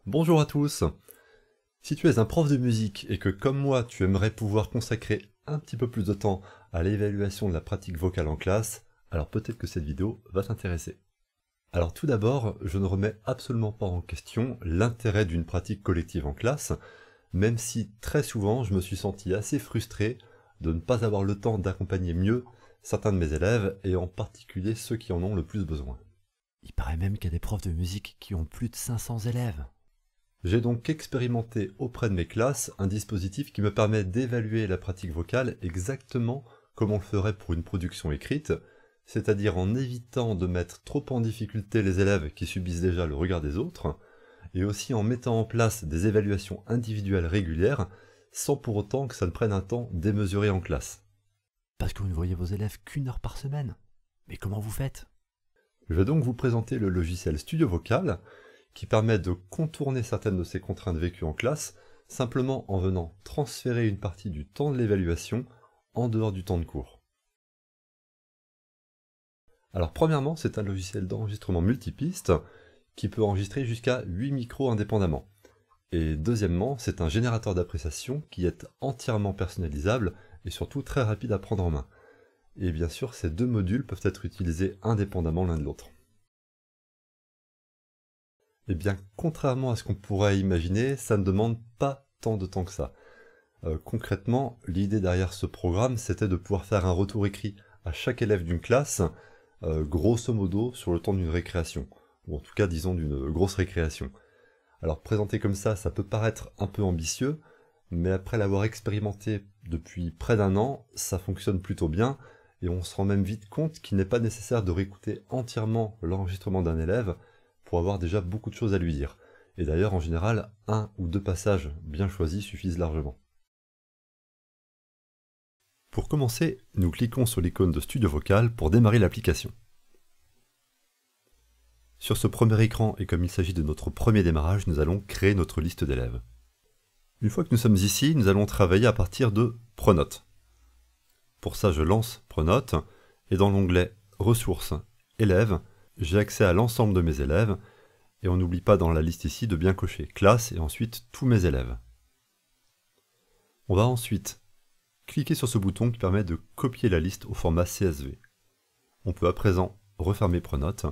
Bonjour à tous. Si tu es un prof de musique et que comme moi tu aimerais pouvoir consacrer un petit peu plus de temps à l'évaluation de la pratique vocale en classe, alors peut-être que cette vidéo va t'intéresser. Alors tout d'abord, je ne remets absolument pas en question l'intérêt d'une pratique collective en classe, même si très souvent je me suis senti assez frustré de ne pas avoir le temps d'accompagner mieux certains de mes élèves et en particulier ceux qui en ont le plus besoin. Il paraît même qu'il y a des profs de musique qui ont plus de 500 élèves. J'ai donc expérimenté auprès de mes classes un dispositif qui me permet d'évaluer la pratique vocale exactement comme on le ferait pour une production écrite, c'est-à-dire en évitant de mettre trop en difficulté les élèves qui subissent déjà le regard des autres, et aussi en mettant en place des évaluations individuelles régulières, sans pour autant que ça ne prenne un temps démesuré en classe. Parce que vous ne voyez vos élèves qu'une heure par semaine. Mais comment vous faites? Je vais donc vous présenter le logiciel Studio Vocal, qui permet de contourner certaines de ces contraintes vécues en classe, simplement en venant transférer une partie du temps de l'évaluation en dehors du temps de cours. Alors premièrement, c'est un logiciel d'enregistrement multipiste qui peut enregistrer jusqu'à 8 micros indépendamment. Et deuxièmement, c'est un générateur d'appréciation qui est entièrement personnalisable et surtout très rapide à prendre en main. Et bien sûr, ces deux modules peuvent être utilisés indépendamment l'un de l'autre. Eh bien, contrairement à ce qu'on pourrait imaginer, ça ne demande pas tant de temps que ça. Concrètement, l'idée derrière ce programme, c'était de pouvoir faire un retour écrit à chaque élève d'une classe, grosso modo sur le temps d'une récréation, ou en tout cas, disons, d'une grosse récréation. Alors, présenté comme ça peut paraître un peu ambitieux, mais après l'avoir expérimenté depuis près d'un an, ça fonctionne plutôt bien, et on se rend même vite compte qu'il n'est pas nécessaire de réécouter entièrement l'enregistrement d'un élève, pour avoir déjà beaucoup de choses à lui dire. Et d'ailleurs, en général, un ou deux passages bien choisis suffisent largement. Pour commencer, nous cliquons sur l'icône de Studio Vocal pour démarrer l'application. Sur ce premier écran, et comme il s'agit de notre premier démarrage, nous allons créer notre liste d'élèves. Une fois que nous sommes ici, nous allons travailler à partir de Pronote. Pour ça, je lance Pronote, et dans l'onglet Ressources, Élèves, j'ai accès à l'ensemble de mes élèves, et on n'oublie pas dans la liste ici de bien cocher classe et ensuite tous mes élèves. On va ensuite cliquer sur ce bouton qui permet de copier la liste au format CSV. On peut à présent refermer Pronote,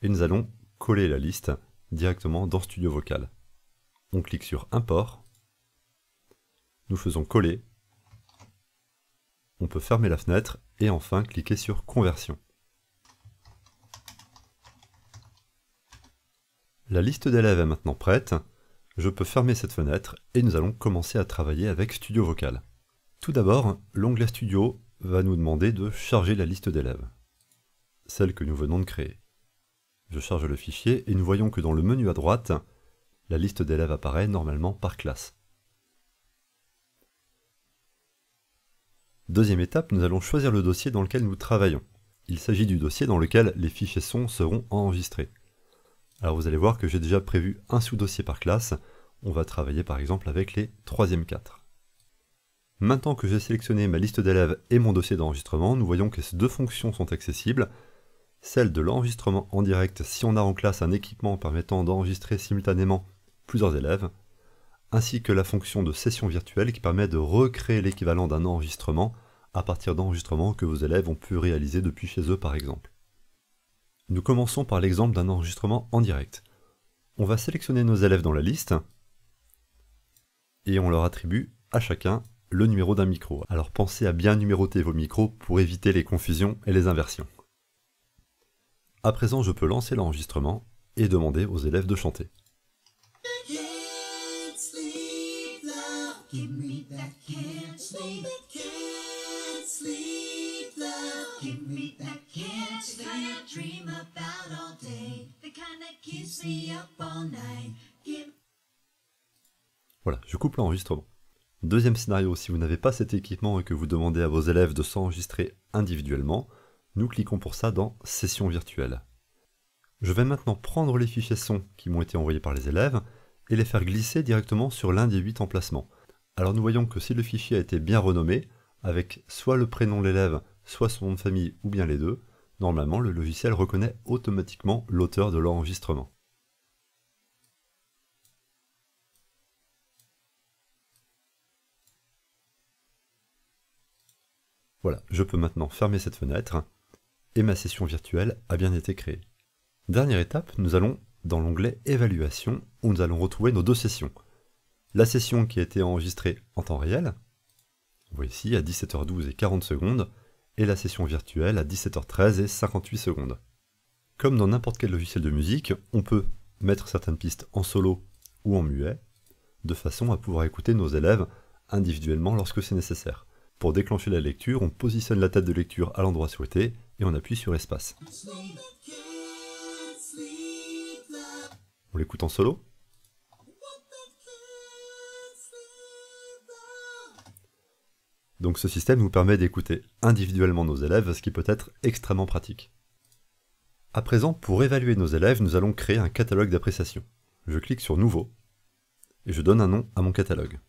et nous allons coller la liste directement dans Studio Vocal. On clique sur Import, nous faisons coller, on peut fermer la fenêtre, et enfin cliquer sur Conversion. La liste d'élèves est maintenant prête, je peux fermer cette fenêtre et nous allons commencer à travailler avec Studio Vocal. Tout d'abord, l'onglet Studio va nous demander de charger la liste d'élèves, celle que nous venons de créer. Je charge le fichier et nous voyons que dans le menu à droite, la liste d'élèves apparaît normalement par classe. Deuxième étape, nous allons choisir le dossier dans lequel nous travaillons. Il s'agit du dossier dans lequel les fichiers son seront enregistrés. Alors vous allez voir que j'ai déjà prévu un sous-dossier par classe, on va travailler par exemple avec les 3e 4. Maintenant que j'ai sélectionné ma liste d'élèves et mon dossier d'enregistrement, nous voyons que ces deux fonctions sont accessibles, celle de l'enregistrement en direct si on a en classe un équipement permettant d'enregistrer simultanément plusieurs élèves, ainsi que la fonction de session virtuelle qui permet de recréer l'équivalent d'un enregistrement à partir d'enregistrements que vos élèves ont pu réaliser depuis chez eux par exemple. Nous commençons par l'exemple d'un enregistrement en direct. On va sélectionner nos élèves dans la liste et on leur attribue à chacun le numéro d'un micro. Alors pensez à bien numéroter vos micros pour éviter les confusions et les inversions. À présent, je peux lancer l'enregistrement et demander aux élèves de chanter. Voilà, je coupe l'enregistrement. Deuxième scénario, si vous n'avez pas cet équipement et que vous demandez à vos élèves de s'enregistrer individuellement, nous cliquons pour ça dans Session virtuelle. Je vais maintenant prendre les fichiers son qui m'ont été envoyés par les élèves et les faire glisser directement sur l'un des 8 emplacements. Alors nous voyons que si le fichier a été bien renommé, avec soit le prénom de l'élève, soit son nom de famille ou bien les deux, normalement le logiciel reconnaît automatiquement l'auteur de l'enregistrement. Voilà, je peux maintenant fermer cette fenêtre et ma session virtuelle a bien été créée. Dernière étape, nous allons dans l'onglet Évaluation où nous allons retrouver nos 2 sessions. La session qui a été enregistrée en temps réel, vous voyez ici à 17h12 et 40 secondes, et la session virtuelle à 17h13 et 58 secondes. Comme dans n'importe quel logiciel de musique, on peut mettre certaines pistes en solo ou en muet, de façon à pouvoir écouter nos élèves individuellement lorsque c'est nécessaire. Pour déclencher la lecture, on positionne la table de lecture à l'endroit souhaité et on appuie sur espace. On l'écoute en solo. Donc ce système nous permet d'écouter individuellement nos élèves, ce qui peut être extrêmement pratique. À présent, pour évaluer nos élèves, nous allons créer un catalogue d'appréciation. Je clique sur Nouveau et je donne un nom à mon catalogue.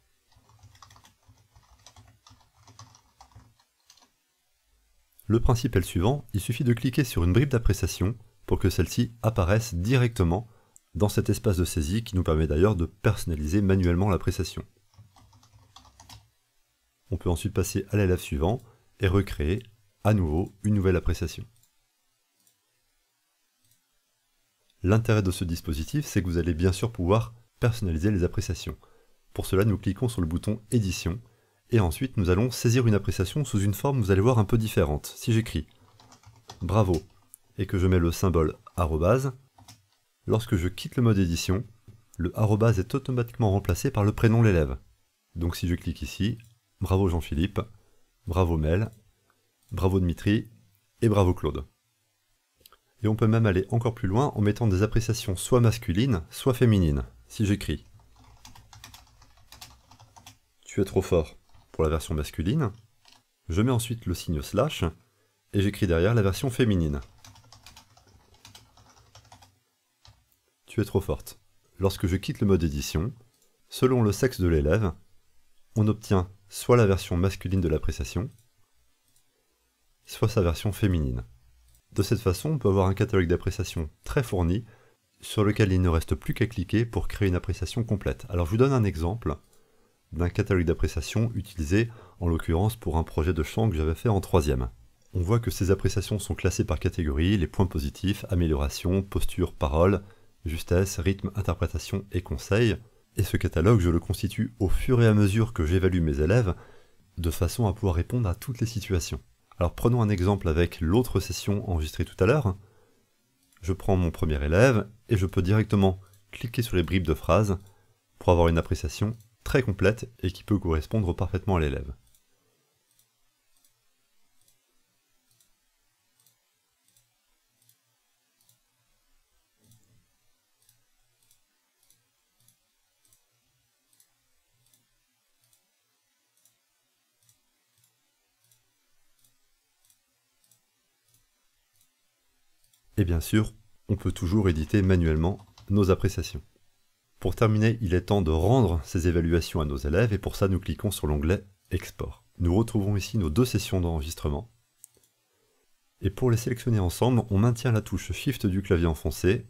Le principe est le suivant, il suffit de cliquer sur une bribe d'appréciation pour que celle-ci apparaisse directement dans cet espace de saisie qui nous permet d'ailleurs de personnaliser manuellement l'appréciation. On peut ensuite passer à l'élève suivant et recréer à nouveau une nouvelle appréciation. L'intérêt de ce dispositif, c'est que vous allez bien sûr pouvoir personnaliser les appréciations. Pour cela, nous cliquons sur le bouton Édition et ensuite nous allons saisir une appréciation sous une forme, vous allez voir, un peu différente. Si j'écris bravo et que je mets le symbole arrobase, lorsque je quitte le mode édition, le arrobase est automatiquement remplacé par le prénom de l'élève. Donc si je clique ici, bravo Jean-Philippe, bravo Mel, bravo Dmitri et bravo Claude. Et on peut même aller encore plus loin en mettant des appréciations soit masculines, soit féminines. Si j'écris tu es trop fort pour la version masculine, je mets ensuite le signe slash et j'écris derrière la version féminine. Tu es trop forte. Lorsque je quitte le mode édition, selon le sexe de l'élève, on obtient soit la version masculine de l'appréciation, soit sa version féminine. De cette façon, on peut avoir un catalogue d'appréciation très fourni, sur lequel il ne reste plus qu'à cliquer pour créer une appréciation complète. Alors je vous donne un exemple d'un catalogue d'appréciation utilisé en l'occurrence pour un projet de chant que j'avais fait en 3e. On voit que ces appréciations sont classées par catégorie, les points positifs, amélioration, posture, parole, justesse, rythme, interprétation et conseil. Et ce catalogue, je le constitue au fur et à mesure que j'évalue mes élèves, de façon à pouvoir répondre à toutes les situations. Alors prenons un exemple avec l'autre session enregistrée tout à l'heure. Je prends mon premier élève et je peux directement cliquer sur les bribes de phrases pour avoir une appréciation très complète et qui peut correspondre parfaitement à l'élève. Et bien sûr, on peut toujours éditer manuellement nos appréciations. Pour terminer, il est temps de rendre ces évaluations à nos élèves et pour ça nous cliquons sur l'onglet Export. Nous retrouvons ici nos 2 sessions d'enregistrement. Et pour les sélectionner ensemble, on maintient la touche Shift du clavier enfoncé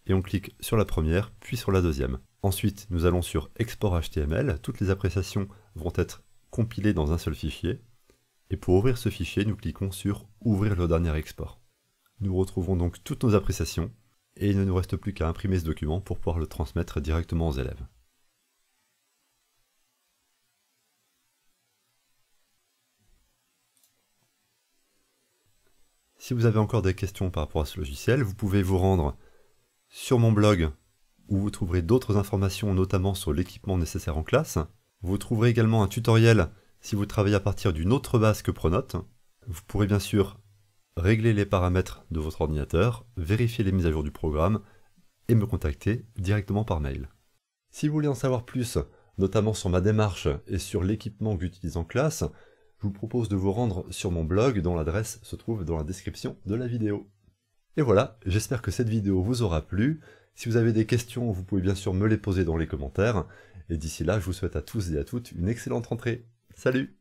et on clique sur la première puis sur la deuxième. Ensuite, nous allons sur Export HTML, toutes les appréciations vont être compilées dans un seul fichier. Et pour ouvrir ce fichier, nous cliquons sur Ouvrir le dernier export. Nous retrouvons donc toutes nos appréciations et il ne nous reste plus qu'à imprimer ce document pour pouvoir le transmettre directement aux élèves. Si vous avez encore des questions par rapport à ce logiciel, vous pouvez vous rendre sur mon blog où vous trouverez d'autres informations, notamment sur l'équipement nécessaire en classe. Vous trouverez également un tutoriel si vous travaillez à partir d'une autre base que Pronote. Vous pourrez bien sûr régler les paramètres de votre ordinateur, vérifier les mises à jour du programme et me contacter directement par mail. Si vous voulez en savoir plus, notamment sur ma démarche et sur l'équipement que j'utilise en classe, je vous propose de vous rendre sur mon blog dont l'adresse se trouve dans la description de la vidéo. Et voilà, j'espère que cette vidéo vous aura plu. Si vous avez des questions, vous pouvez bien sûr me les poser dans les commentaires. Et d'ici là, je vous souhaite à tous et à toutes une excellente rentrée. Salut!